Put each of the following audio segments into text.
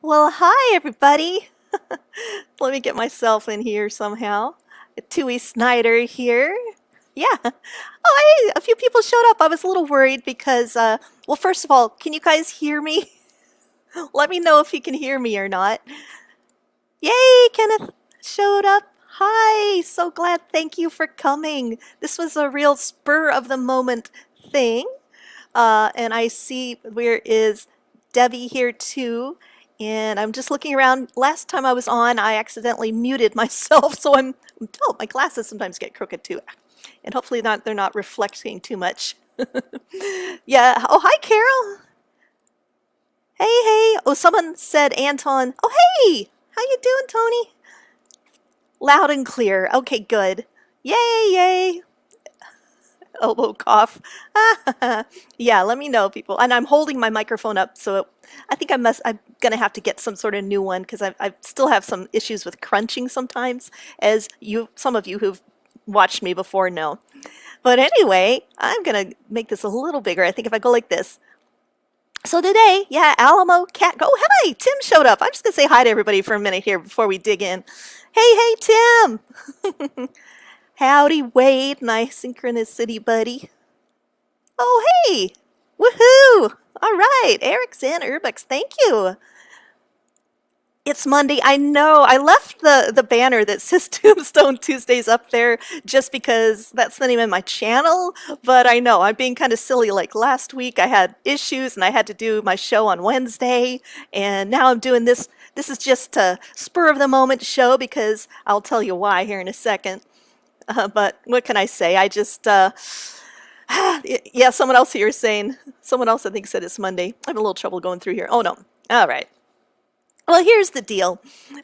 Well, hi everybody. Let me get myself in here somehow. Tui Snider here. Yeah. Oh, hey, a few people showed up. I was a little worried because, well, first of all, can you guys hear me? Let me know if you can hear me or not. Yay, Kenneth showed up. Hi, so glad. Thank you for coming. This was a real spur of the moment thing. And I see where is Debbie here too. And I'm just looking around. Last time I was on, I accidentally muted myself, so oh, my glasses sometimes get crooked too. And hopefully they're not reflecting too much. Yeah. Oh, hi, Carol. Hey, hey. Oh, someone said Anton. Oh, hey. How you doing, Tony? Loud and clear. Okay, good. Yay, yay. Elbow cough. Yeah, let me know, people. And I'm holding my microphone up, so I think I'm gonna have to get some sort of new one because I still have some issues with crunching sometimes, as some of you who've watched me before know. But anyway, I'm gonna make this a little bigger. I think if I go like this. So today, yeah, Alamo cat. Oh, hi, Tim showed up. I'm just gonna say hi to everybody for a minute here before we dig in. Hey, hey, Tim. Howdy, Wade, my synchronicity buddy. Oh, hey! Woohoo! All right, Eric's in. Urbex, thank you. It's Monday. I know. I left the banner that says Tombstone Tuesdays up there just because that's the name of my channel. But I know I'm being kind of silly. Like last week, I had issues and I had to do my show on Wednesday, and now I'm doing this. This is just a spur of the moment show because I'll tell you why here in a second. But what can I say? I just yeah, someone else here is saying, someone else I think said it's Monday. I have a little trouble going through here. Oh no. All right. Well, here's the deal.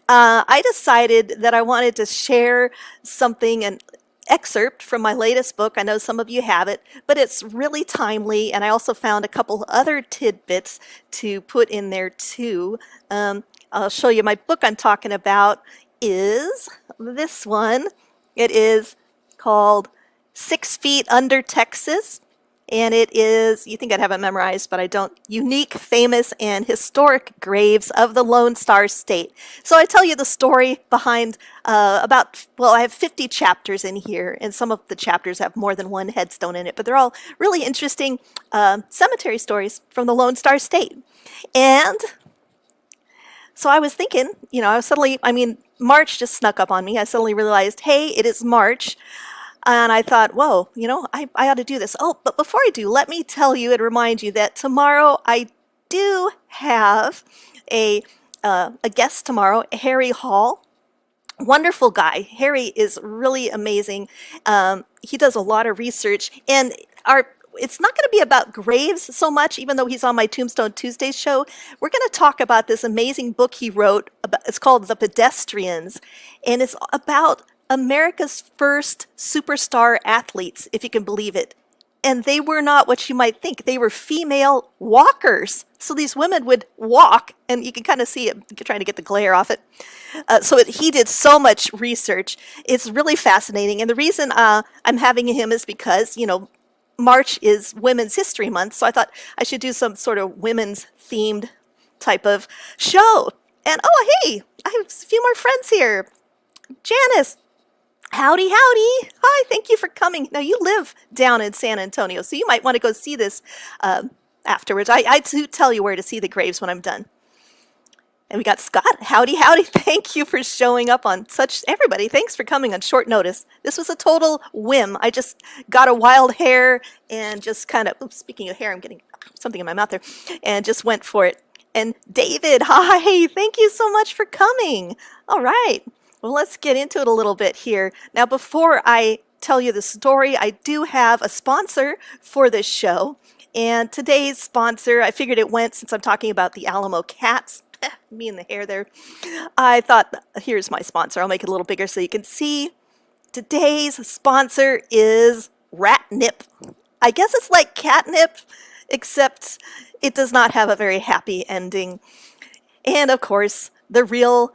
I decided that I wanted to share something, an excerpt from my latest book. I know some of you have it, but it's really timely. And I also found a couple other tidbits to put in there too. I'll show you my book I'm talking about is this one. It is called 6 Feet Under Texas. And it is, you think I'd have it memorized, but I don't, Unique, Famous, and Historic Graves of the Lone Star State. So I tell you the story behind well, I have 50 chapters in here, and some of the chapters have more than one headstone in it, but they're all really interesting cemetery stories from the Lone Star State. And so I was thinking, I was suddenly, March just snuck up on me. I suddenly realized, hey, it is March. And I thought, whoa, I ought to do this. Oh, but before I do, let me tell you and remind you that tomorrow I do have a guest tomorrow, Harry Hall. Wonderful guy. Harry is really amazing. He does a lot of research, and it's not going to be about graves so much, even though he's on my Tombstone Tuesdays show. We're going to talk about this amazing book he wrote. It's called The Pedestrians, and it's about America's first superstar athletes, if you can believe it. And they were not what you might think. They were female walkers. So these women would walk, and you can kind of see it, trying to get the glare off it. He did so much research. It's really fascinating. And the reason I'm having him is because, March is Women's History Month. So I thought I should do some sort of women's themed type of show. And oh, hey, I have a few more friends here. Janice, howdy, howdy. Hi, thank you for coming. Now, you live down in San Antonio, so you might want to go see this afterwards. I do tell you where to see the graves when I'm done. And we got Scott. Howdy, howdy. Thank you for showing up on everybody, thanks for coming on short notice. This was a total whim. I just got a wild hair and just kind of, oops, speaking of hair, I'm getting something in my mouth there, and just went for it. And David, hi, thank you so much for coming. All right. Well, let's get into it a little bit here. Now, before I tell you the story, I do have a sponsor for this show. And today's sponsor, I figured it went since I'm talking about the Alamo cats. Me and the hair there. I thought, here's my sponsor. I'll make it a little bigger so you can see. Today's sponsor is Ratnip. I guess it's like catnip, except it does not have a very happy ending. And of course, the real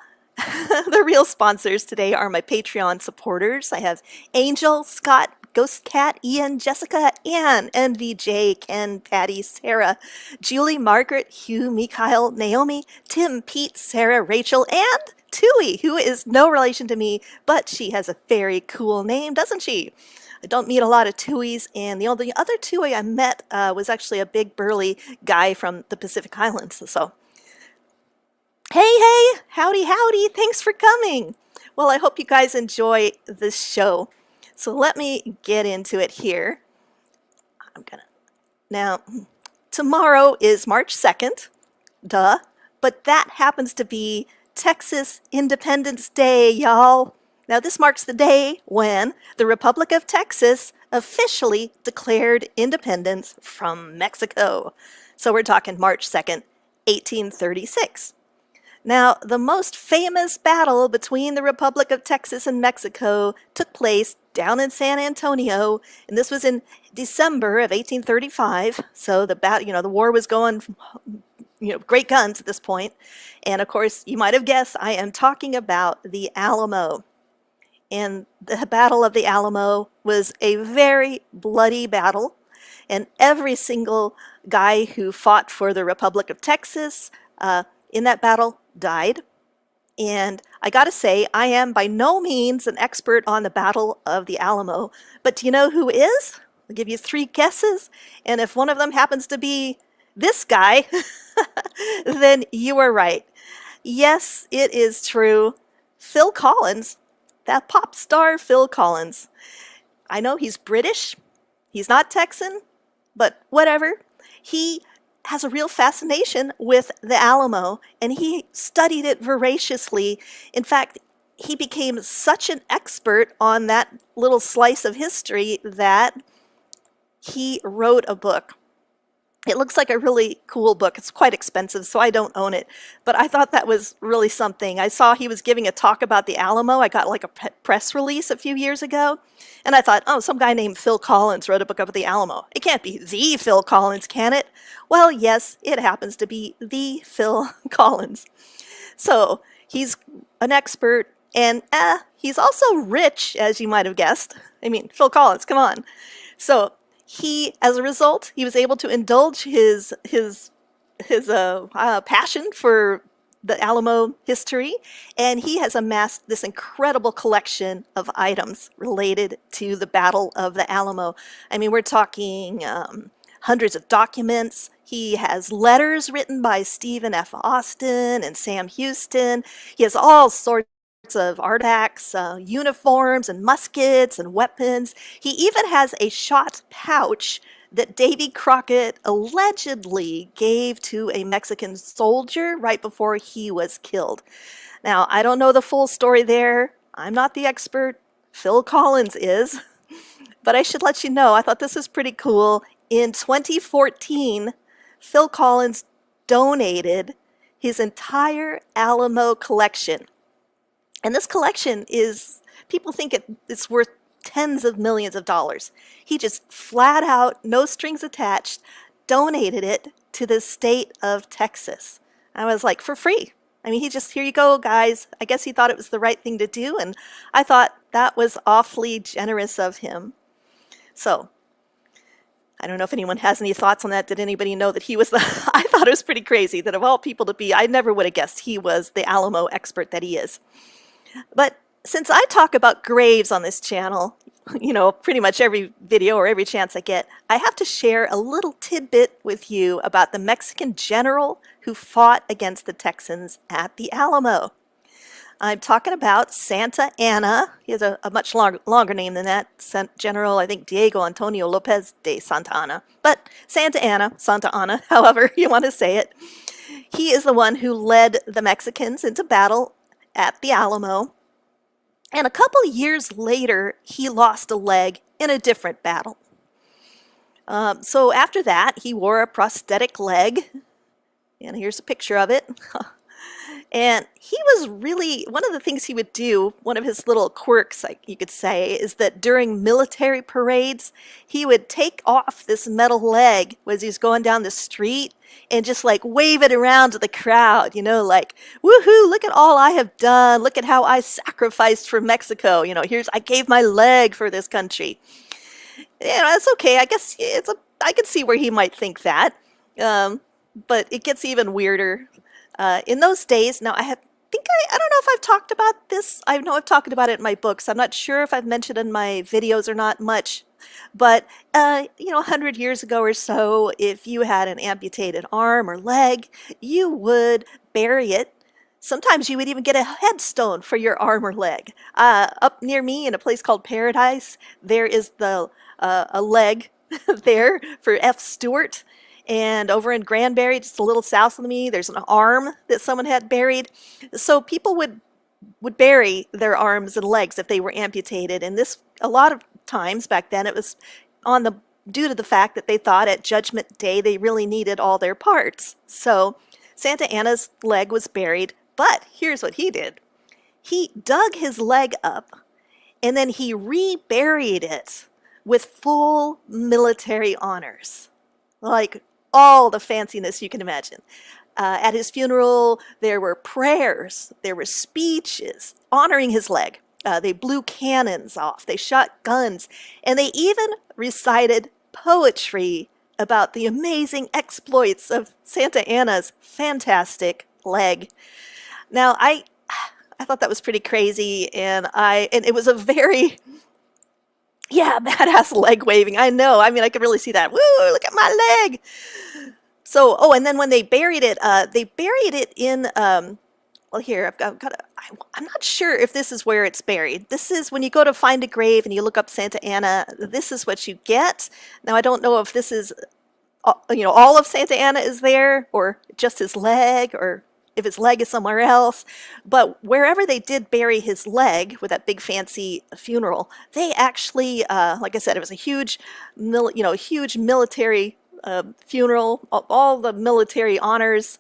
sponsors today are my Patreon supporters. I have Angel, Scott, Ghost Cat, Ian, Jessica, Ann, NVJ, Ken, Patty, Sarah, Julie, Margaret, Hugh, Mikhail, Naomi, Tim, Pete, Sarah, Rachel, and Tui, who is no relation to me, but she has a very cool name, doesn't she? I don't meet a lot of Tuis, and the only other Tui I met was actually a big burly guy from the Pacific Islands. So, hey, howdy, howdy, thanks for coming. Well, I hope you guys enjoy this show. So let me get into it here. Now, tomorrow is March 2nd, duh, but that happens to be Texas Independence Day, y'all. Now, this marks the day when the Republic of Texas officially declared independence from Mexico. So we're talking March 2nd, 1836. Now, the most famous battle between the Republic of Texas and Mexico took place down in San Antonio, and this was in December of 1835. So the war was going, great guns at this point. And of course, you might have guessed, I am talking about the Alamo. And the Battle of the Alamo was a very bloody battle, and every single guy who fought for the Republic of Texas in that battle died. And I gotta say, I am by no means an expert on the Battle of the Alamo, but do you know who is? I'll give you 3 guesses, and if one of them happens to be this guy, then you are right. Yes, it is true. Phil Collins, that pop star Phil Collins. I know he's British, he's not Texan, but whatever. He has a real fascination with the Alamo, and he studied it voraciously. In fact, he became such an expert on that little slice of history that he wrote a book. It looks like a really cool book. It's quite expensive, so I don't own it. But I thought that was really something. I saw he was giving a talk about the Alamo. I got like a press release a few years ago. And I thought, oh, some guy named Phil Collins wrote a book about the Alamo. It can't be the Phil Collins, can it? Well, yes, it happens to be the Phil Collins. So he's an expert, and he's also rich, as you might have guessed. I mean, Phil Collins, come on. So as a result, he was able to indulge his passion for the Alamo history, and he has amassed this incredible collection of items related to the Battle of the Alamo. I mean, we're talking hundreds of documents. He has letters written by Stephen F. Austin and Sam Houston. He has all sorts of artifacts, uniforms and muskets and weapons. He even has a shot pouch that Davy Crockett allegedly gave to a Mexican soldier right before he was killed. Now, I don't know the full story there. I'm not the expert. Phil Collins is. But I should let you know, I thought this was pretty cool. In 2014, Phil Collins donated his entire Alamo collection. And this collection people think it's worth tens of millions of dollars. He just flat out, no strings attached, donated it to the state of Texas. I was like, for free. I mean, here you go, guys. I guess he thought it was the right thing to do, and I thought that was awfully generous of him. So, I don't know if anyone has any thoughts on that. Did anybody know that he was I thought it was pretty crazy that of all people to be, I never would have guessed he was the Alamo expert that he is. But since I talk about graves on this channel, pretty much every video or every chance I get, I have to share a little tidbit with you about the Mexican general who fought against the Texans at the Alamo. I'm talking about Santa Anna. He has a much longer name than that. General, I think, Diego Antonio Lopez de Santa Anna. But Santa Anna, however you want to say it. He is the one who led the Mexicans into battle at the Alamo. And a couple years later, he lost a leg in a different battle. So after that, he wore a prosthetic leg. And here's a picture of it. And he was really, one of the things he would do, one of his little quirks, like you could say, is that during military parades, he would take off this metal leg as he's going down the street and just like wave it around to the crowd, like, woohoo, look at all I have done. Look at how I sacrificed for Mexico. I gave my leg for this country. That's okay. I guess I can see where he might think that. Um, but it gets even weirder. In those days, now I don't know if I've talked about this. I know I've talked about it in my books. I'm not sure if I've mentioned in my videos or not much. But 100 years ago or so, if you had an amputated arm or leg, you would bury it. Sometimes you would even get a headstone for your arm or leg. Up near me, in a place called Paradise, there is a leg there for F. Stewart. And over in Granbury, just a little south of me, there's an arm that someone had buried. So people would bury their arms and legs if they were amputated. And this, a lot of times back then, it was on the due to the fact that they thought at Judgment Day they really needed all their parts. So Santa Anna's leg was buried, but here's what he did. He dug his leg up and then he reburied it with full military honors. Like all the fanciness you can imagine. At his funeral, there were prayers, there were speeches honoring his leg. They blew cannons off, they shot guns, and they even recited poetry about the amazing exploits of Santa Anna's fantastic leg. Now, I thought that was pretty crazy, and it was a very badass leg waving. I know. I mean, I could really see that. Woo! Look at my leg. So, and then when they buried it in. Well, here I've got. I'm not sure if this is where it's buried. This is when you go to find a grave and you look up Santa Anna. This is what you get. Now, I don't know if this is, all of Santa Anna is there, or just his leg, or if his leg is somewhere else. But wherever they did bury his leg with that big fancy funeral, they actually, like I said, it was a huge, huge military funeral, all the military honors.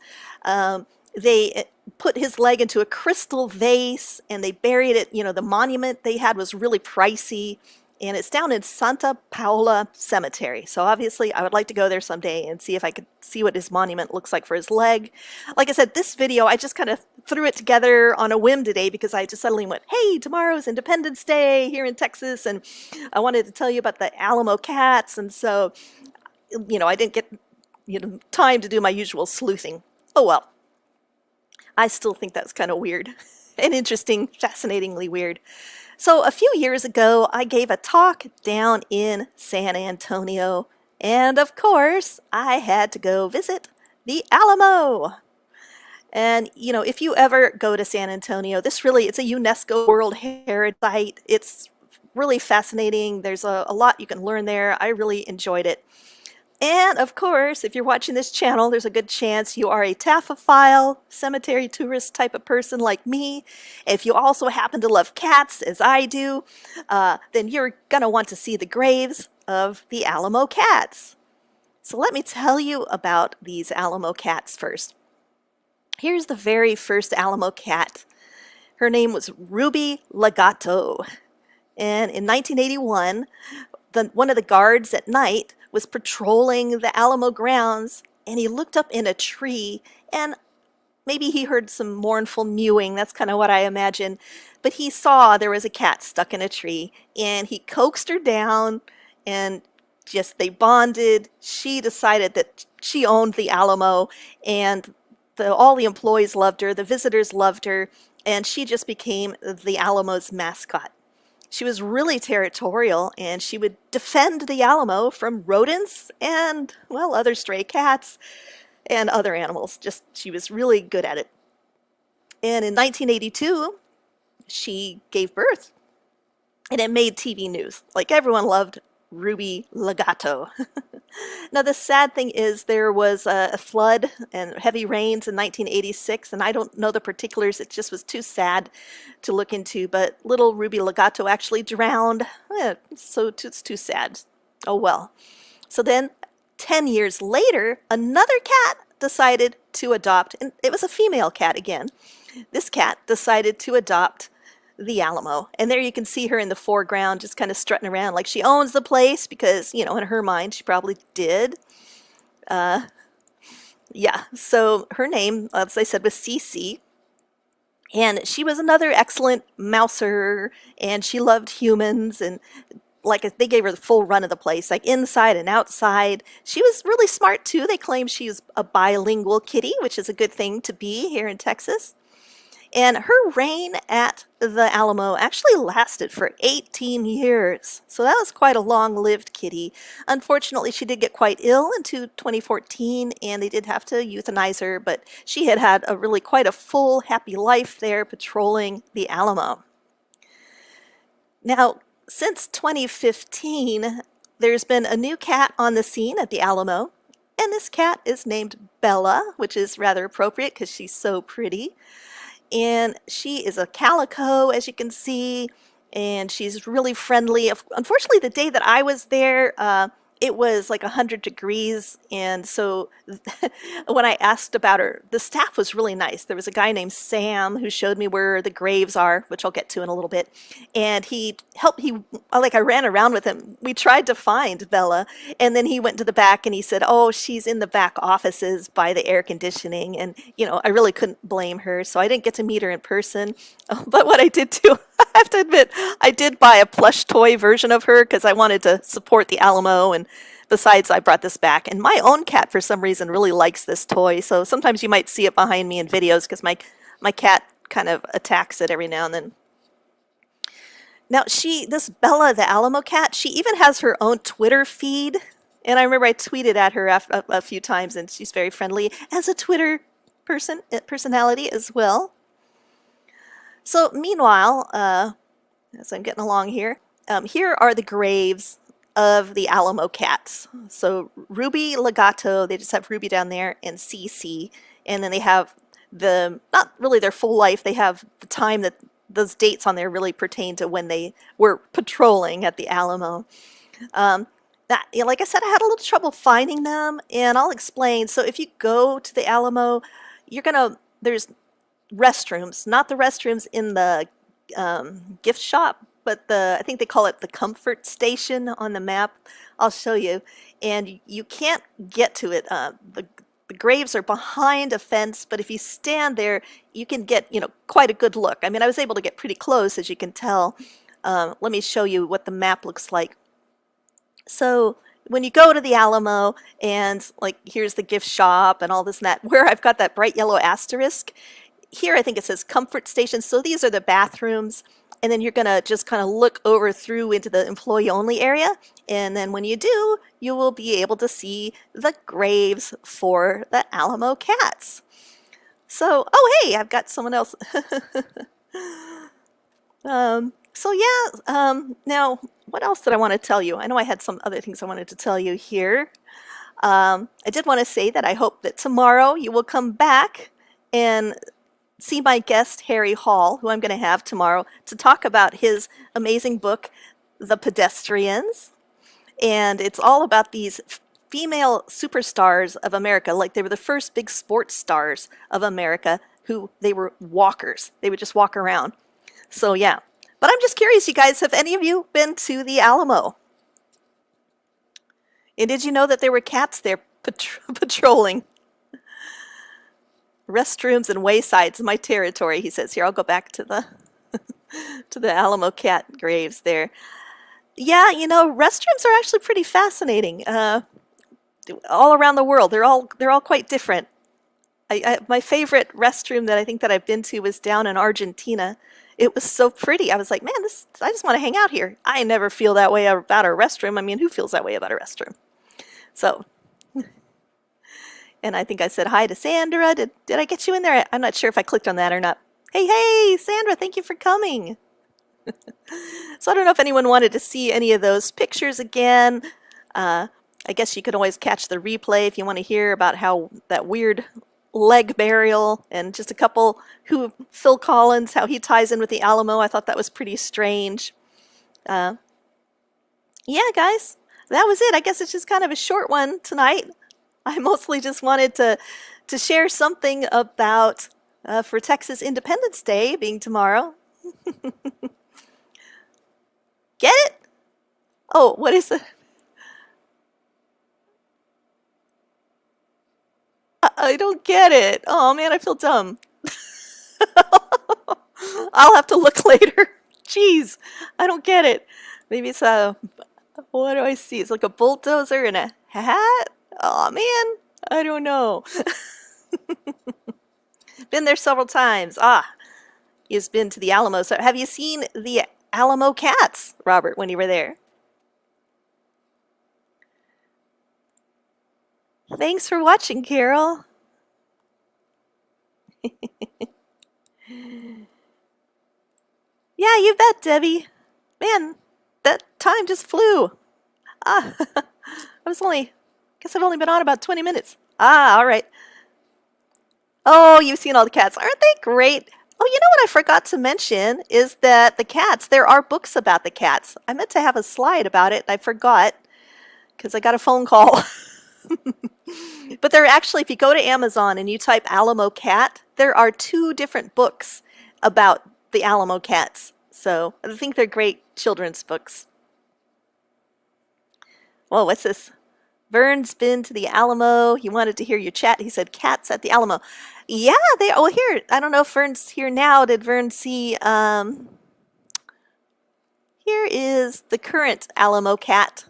They put his leg into a crystal vase and they buried it. The monument they had was really pricey. And it's down in Santa Paula Cemetery. So obviously I would like to go there someday and see if I could see what his monument looks like for his leg. Like I said, this video, I just kind of threw it together on a whim today because I just suddenly went, hey, tomorrow's Independence Day here in Texas. And I wanted to tell you about the Alamo cats. And so, I didn't get time to do my usual sleuthing. Oh well. I still think that's kind of weird and interesting, fascinatingly weird. So a few years ago, I gave a talk down in San Antonio, and of course, I had to go visit the Alamo. And, if you ever go to San Antonio, it's a UNESCO World Heritage Site. It's really fascinating. There's a lot you can learn there. I really enjoyed it. And of course, if you're watching this channel, there's a good chance you are a taphophile, cemetery tourist type of person like me. If you also happen to love cats, as I do, then you're going to want to see the graves of the Alamo cats. So let me tell you about these Alamo cats first. Here's the very first Alamo cat. Her name was Ruby Legato. And in 1981, one of the guards at night was patrolling the Alamo grounds, and he looked up in a tree, and maybe he heard some mournful mewing. That's kind of what I imagine. But he saw there was a cat stuck in a tree, and he coaxed her down, and they bonded. She decided that she owned the Alamo, and all the employees loved her, the visitors loved her, and she just became the Alamo's mascot. She was really territorial, and she would defend the Alamo from rodents and, other stray cats and other animals. She was really good at it. And in 1982, she gave birth, and it made TV news. Like, everyone loved Ruby Legato. Now, the sad thing is there was a flood and heavy rains in 1986, and I don't know the particulars. It just was too sad to look into, but little Ruby Legato actually drowned. So it's too sad. Oh well. So then 10 years later, another cat decided to adopt, and it was a female cat again. This cat decided to adopt the Alamo. And there you can see her in the foreground, just kind of strutting around like she owns the place because, in her mind, she probably did. So her name, as I said, was Cece. And she was another excellent mouser, and she loved humans and like they gave her the full run of the place, like inside and outside. She was really smart too. They claim she was a bilingual kitty, which is a good thing to be here in Texas. And her reign at the Alamo actually lasted for 18 years. So that was quite a long-lived kitty. Unfortunately, she did get quite ill into 2014, and they did have to euthanize her, but she had had a really quite a full, happy life there patrolling the Alamo. Now, since 2015, there's been a new cat on the scene at the Alamo, and this cat is named Bella, which is rather appropriate because she's so pretty. And she is a calico, as you can see, and she's really friendly. Unfortunately, the day that I was there, it was like 100 degrees, and so when I asked about her, the staff was really nice. There was a guy named Sam who showed me where the graves are, which I'll get to in a little bit, and he helped. I ran around with him. We tried to find Bella, and then he went to the back and he said, "Oh, she's in the back offices by the air conditioning," and I really couldn't blame her, so I didn't get to meet her in person. But what I did do, I have to admit, I did buy a plush toy version of her because I wanted to support the Alamo, and besides, I brought this back. And my own cat, for some reason, really likes this toy, so sometimes you might see it behind me in videos because my cat kind of attacks it every now and then. Now, this Bella, the Alamo cat, she even has her own Twitter feed, and I remember I tweeted at her a few times, and she's very friendly as a Twitter personality as well. So meanwhile, as I'm getting along here, here are the graves of the Alamo cats. So Ruby Legato, they just have Ruby down there, and Cece, and then they have not really their full life, they have the time that those dates on there really pertain to when they were patrolling at the Alamo. Like I said, I had a little trouble finding them, and I'll explain. So if you go to the Alamo, there's restrooms, not the restrooms in the gift shop, but I think they call it the comfort station on the map. I'll show you. And you can't get to it. The graves are behind a fence, but if you stand there, you can get, quite a good look. I mean, I was able to get pretty close, as you can tell. Let me show you what the map looks like. So when you go to the Alamo, and here's the gift shop and all this and that, where I've got that bright yellow asterisk, here I think it says comfort station. So these are the bathrooms, and then you're gonna just kind of look over through into the employee only area, and then when you do, you will be able to see the graves for the Alamo cats. So, oh hey, I've got someone else. So yeah, now what else did I want to tell you? I know I had some other things I wanted to tell you here. I did want to say that I hope that tomorrow you will come back and see my guest, Harry Hall, who I'm going to have tomorrow to talk about his amazing book, The Pedestrians. And it's all about these female superstars of America. Like, they were the first big sports stars of America they were walkers. They would just walk around. So, yeah. But I'm just curious, you guys, have any of you been to the Alamo? And did you know that there were cats there patrolling? Restrooms and waysides, my territory, he says. Here, I'll go back to the to the Alamo cat graves there. Yeah, restrooms are actually pretty fascinating. All around the world, they're all quite different. My favorite restroom that I think that I've been to was down in Argentina. It was so pretty. I was like, man, I just want to hang out here. I never feel that way about a restroom. I mean, who feels that way about a restroom? So, and I think I said hi to Sandra. Did I get you in there? I'm not sure if I clicked on that or not. Hey, Sandra, thank you for coming. So I don't know if anyone wanted to see any of those pictures again. I guess you could always catch the replay if you want to hear about how that weird leg burial and just a couple Phil Collins, how he ties in with the Alamo. I thought that was pretty strange. Yeah, guys, that was it. I guess it's just kind of a short one tonight. I mostly just wanted to share something about for Texas Independence Day being tomorrow. Get it? Oh, what is it? I don't get it. Oh man, I feel dumb. I'll have to look later. Jeez, I don't get it. Maybe it's a, what do I see? It's like a bulldozer and a hat? Oh man, I don't know. Been there several times. Ah, he's been to the Alamo. So have you seen the Alamo cats, Robert, when you were there? Thanks for watching, Carol. Yeah, you bet, Debbie. Man, that time just flew. Ah, guess I've only been on about 20 minutes. Ah, all right. Oh, you've seen all the cats. Aren't they great? Oh, you know what I forgot to mention is that the cats, there are books about the cats. I meant to have a slide about it, and I forgot because I got a phone call. But there are actually, if you go to Amazon and you type Alamo cat, there are 2 different books about the Alamo cats. So I think they're great children's books. Whoa, what's this? Vern's been to the Alamo. He wanted to hear your chat. He said cats at the Alamo. Yeah, they. Oh, here. I don't know if Vern's here now. Did Vern see? Here is the current Alamo cat.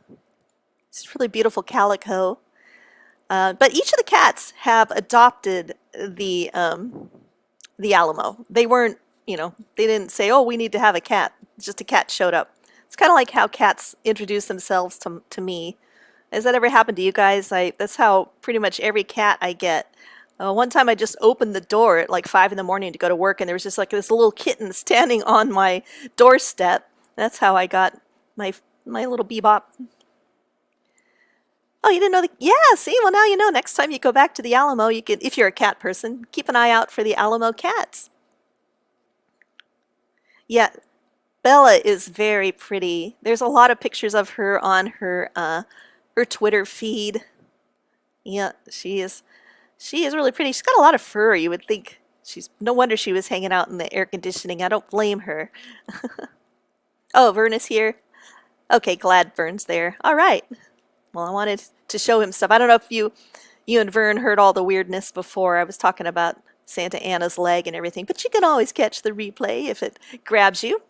It's really beautiful calico. But each of the cats have adopted the Alamo. They weren't, they didn't say, "Oh, we need to have a cat." Just a cat showed up. It's kind of like how cats introduce themselves to me. Has that ever happened to you guys? That's how pretty much every cat I get. One time I just opened the door at like 5 in the morning to go to work, and there was just like this little kitten standing on my doorstep. That's how I got my little bebop. Oh, you didn't know yeah, see? Well, now you know. Next time you go back to the Alamo, you can, if you're a cat person, keep an eye out for the Alamo cats. Yeah, Bella is very pretty. There's a lot of pictures of her on her Twitter feed. Yeah, she is really pretty. She's got a lot of fur. You would think no wonder she was hanging out in the air conditioning. I don't blame her. Oh, Vern is here. Okay, glad Vern's there. All right. Well, I wanted to show him stuff. I don't know if you and Vern heard all the weirdness before. I was talking about Santa Anna's leg and everything, but you can always catch the replay if it grabs you.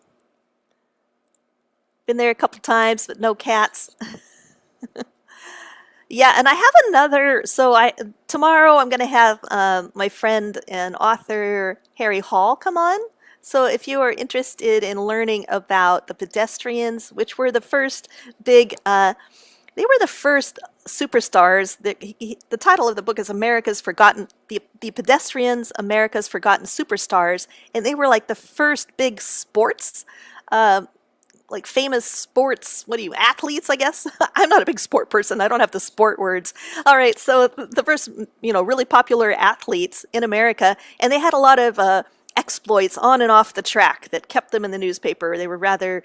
Been there a couple times, but no cats. Yeah, and I have another. So tomorrow I'm going to have my friend and author Harry Hall come on. So if you are interested in learning about the pedestrians, which were the first big, they were the first superstars. The title of the book is America's Forgotten, the Pedestrians, America's Forgotten Superstars, and they were like the first big sports. Like famous sports, athletes, I guess? I'm not a big sport person. I don't have the sport words. All right, so the first, really popular athletes in America, and they had a lot of exploits on and off the track that kept them in the newspaper. They were rather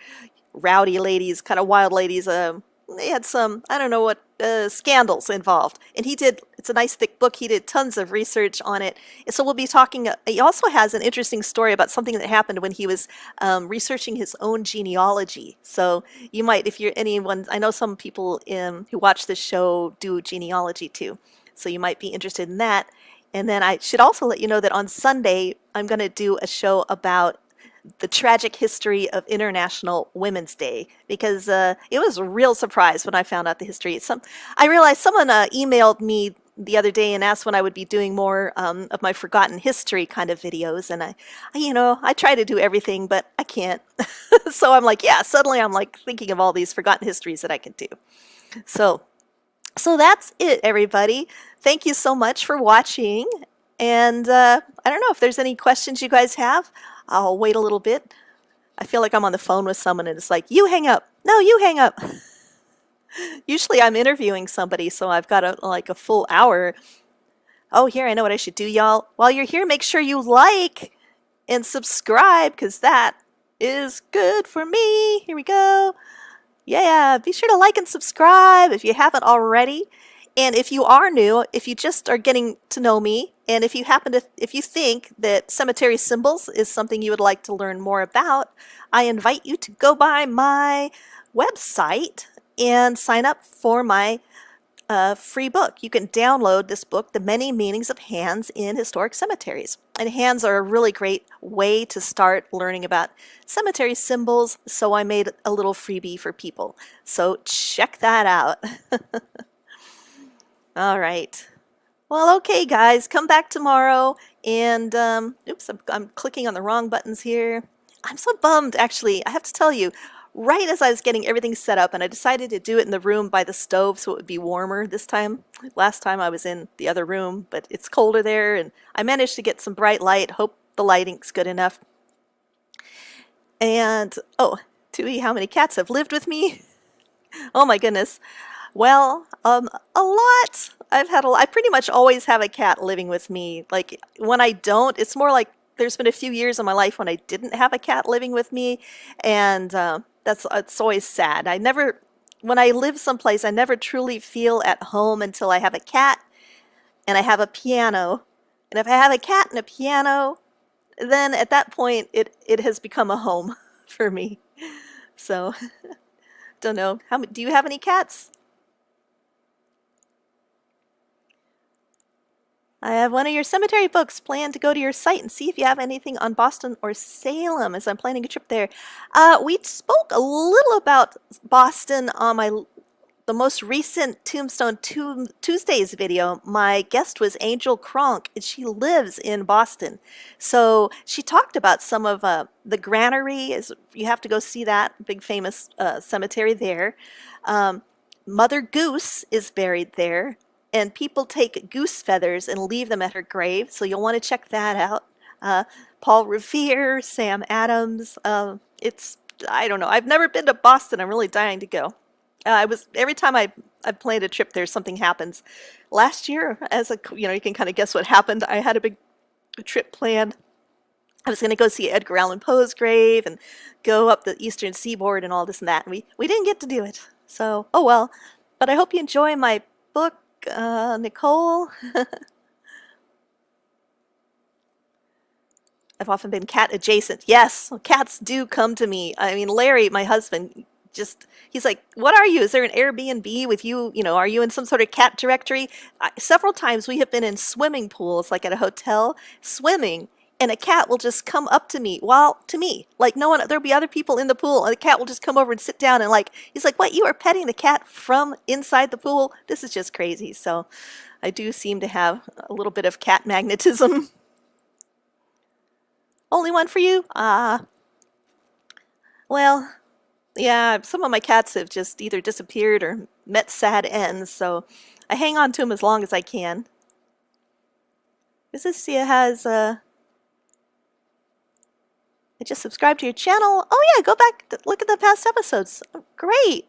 rowdy ladies, kind of wild ladies. They had some, I don't know what, scandals involved. And it's a nice thick book. He did tons of research on it. So we'll be talking, he also has an interesting story about something that happened when he was researching his own genealogy. So you might, if you're anyone, I know some people who watch this show do genealogy too. So you might be interested in that. And then I should also let you know that on Sunday, I'm going to do a show about the tragic history of International Women's Day, because it was a real surprise when I found out the history. I realized someone emailed me the other day and asked when I would be doing more of my forgotten history kind of videos, and I try to do everything, but I can't. So I'm like, yeah, suddenly I'm like thinking of all these forgotten histories that I can do. So that's it, everybody. Thank you so much for watching, and I don't know if there's any questions you guys have. I'll wait a little bit. I feel like I'm on the phone with someone and it's like, you hang up. No, you hang up. Usually I'm interviewing somebody, so I've got a full hour. Oh, here, I know what I should do, y'all. While you're here, make sure you like and subscribe, because that is good for me. Here we go. Yeah, be sure to like and subscribe if you haven't already. And if you are new, if you just are getting to know me, and if you think that cemetery symbols is something you would like to learn more about, I invite you to go by my website and sign up for my a free book. You can download this book, The Many Meanings of Hands in Historic Cemeteries. And hands are a really great way to start learning about cemetery symbols, so I made a little freebie for people. So check that out. All right. Well, okay, guys, come back tomorrow. And, oops, I'm clicking on the wrong buttons here. I'm so bummed, actually. I have to tell you, right as I was getting everything set up, and I decided to do it in the room by the stove so it would be warmer this time. Last time I was in the other room, but it's colder there, and I managed to get some bright light. Hope the lighting's good enough. And, oh, Tui, how many cats have lived with me? Oh my goodness. Well, a lot. I pretty much always have a cat living with me. Like when I don't, it's more like there's been a few years in my life when I didn't have a cat living with me, and it's always sad. When I live someplace, I never truly feel at home until I have a cat and I have a piano. And if I have a cat and a piano, then at that point it has become a home for me. So, don't know. Do you have any cats? I have one of your cemetery books. Plan to go to your site and see if you have anything on Boston or Salem, as I'm planning a trip there. We spoke a little about Boston on the most recent Tombstone Tuesdays video. My guest was Angel Kronk, and she lives in Boston. So she talked about some of the granary. You have to go see that big famous cemetery there. Mother Goose is buried there. And people take goose feathers and leave them at her grave, so you'll want to check that out. Paul Revere, Sam Adams. I don't know. I've never been to Boston. I'm really dying to go. Every time I've planned a trip there, something happens. Last year, you can kind of guess what happened. I had a big trip planned. I was going to go see Edgar Allan Poe's grave and go up the Eastern Seaboard and all this and that. And we didn't get to do it. So, oh well. But I hope you enjoy my book. Nicole. I've often been cat adjacent. Yes, cats do come to me. I mean, Larry, my husband, he's like, what are you? Is there an Airbnb with you? Are you in some sort of cat directory? Several times we have been in swimming pools, like at a hotel, swimming, and a cat will just come up to me. Well, to me, like no one, there'll be other people in the pool, and the cat will just come over and sit down, and he's like, what, you are petting the cat from inside the pool? This is just crazy. So I do seem to have a little bit of cat magnetism. Only one for you? Well, yeah, some of my cats have just either disappeared or met sad ends, so I hang on to them as long as I can. Visicia has, I just subscribed to your channel. Oh yeah, go back, look at the past episodes. Oh, great.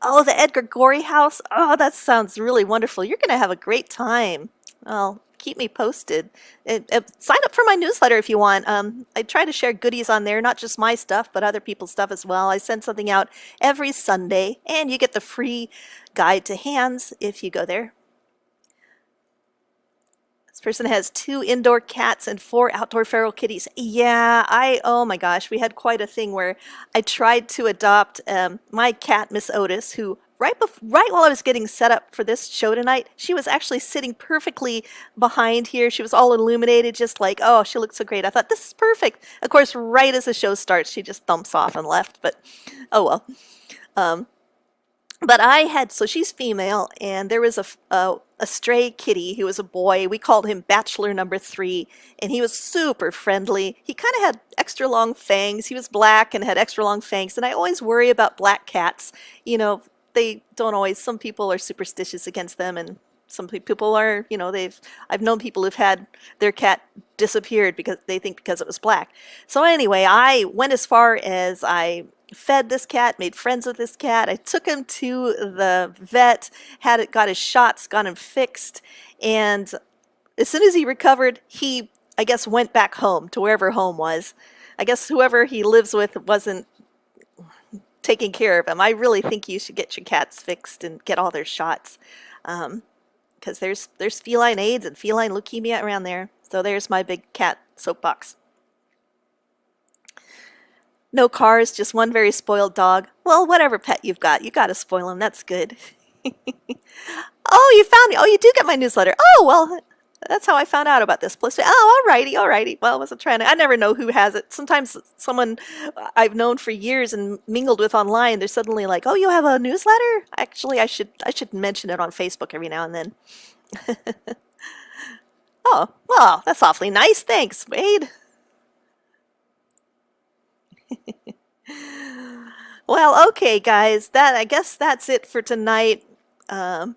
Oh, the Edgar Gorey house. Oh, that sounds really wonderful. You're going to have a great time. Well, keep me posted. Sign up for my newsletter if you want. I try to share goodies on there, not just my stuff, but other people's stuff as well. I send something out every Sunday, and you get the free guide to hands if you go there. Person has 2 indoor cats and 4 outdoor feral kitties. Yeah, oh my gosh, we had quite a thing where I tried to adopt my cat, Miss Otis, who right while I was getting set up for this show tonight, she was actually sitting perfectly behind here. She was all illuminated, just like, oh, she looked so great. I thought, this is perfect. Of course, right as the show starts, she just thumps off and left, but oh well. But so she's female, and there was a stray kitty who was a boy. We called him Bachelor number 3, and he was super friendly. He kind of had extra long fangs. He was black and had extra long fangs, and I always worry about black cats. They don't always, some people are superstitious against them, and some people are, I've known people who've had their cat disappeared because it was black. So anyway, I went as far as I fed this cat, made friends with this cat. I took him to the vet, got his shots, got him fixed, and as soon as he recovered, he, I guess, went back home to wherever home was. I guess whoever he lives with wasn't taking care of him. I really think you should get your cats fixed and get all their shots, because there's feline AIDS and feline leukemia around there. So there's my big cat soapbox. No cars, just one very spoiled dog. Well, whatever pet you've got, you got to spoil him. That's good. Oh, you found me. Oh, you do get my newsletter. Oh, well, that's how I found out about this place. Oh, alrighty, alrighty. Well, I wasn't trying to. I never know who has it. Sometimes someone I've known for years and mingled with online, they're suddenly like, "Oh, you have a newsletter?" Actually, I should mention it on Facebook every now and then. Oh, well, that's awfully nice. Thanks, Wade. Well, okay, guys. That I guess that's it for tonight. Um,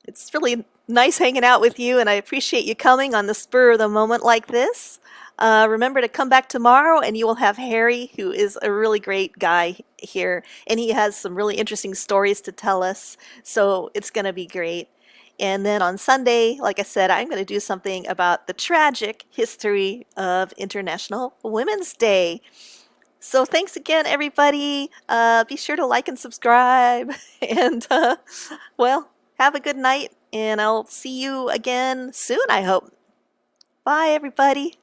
it's really nice hanging out with you, and I appreciate you coming on the spur of the moment like this. Remember to come back tomorrow, and you will have Harry, who is a really great guy here, and he has some really interesting stories to tell us. So it's going to be great. And then on Sunday, like I said, I'm going to do something about the tragic history of International Women's Day. So thanks again, everybody. Be sure to like and subscribe. And, well, have a good night. And I'll see you again soon, I hope. Bye, everybody.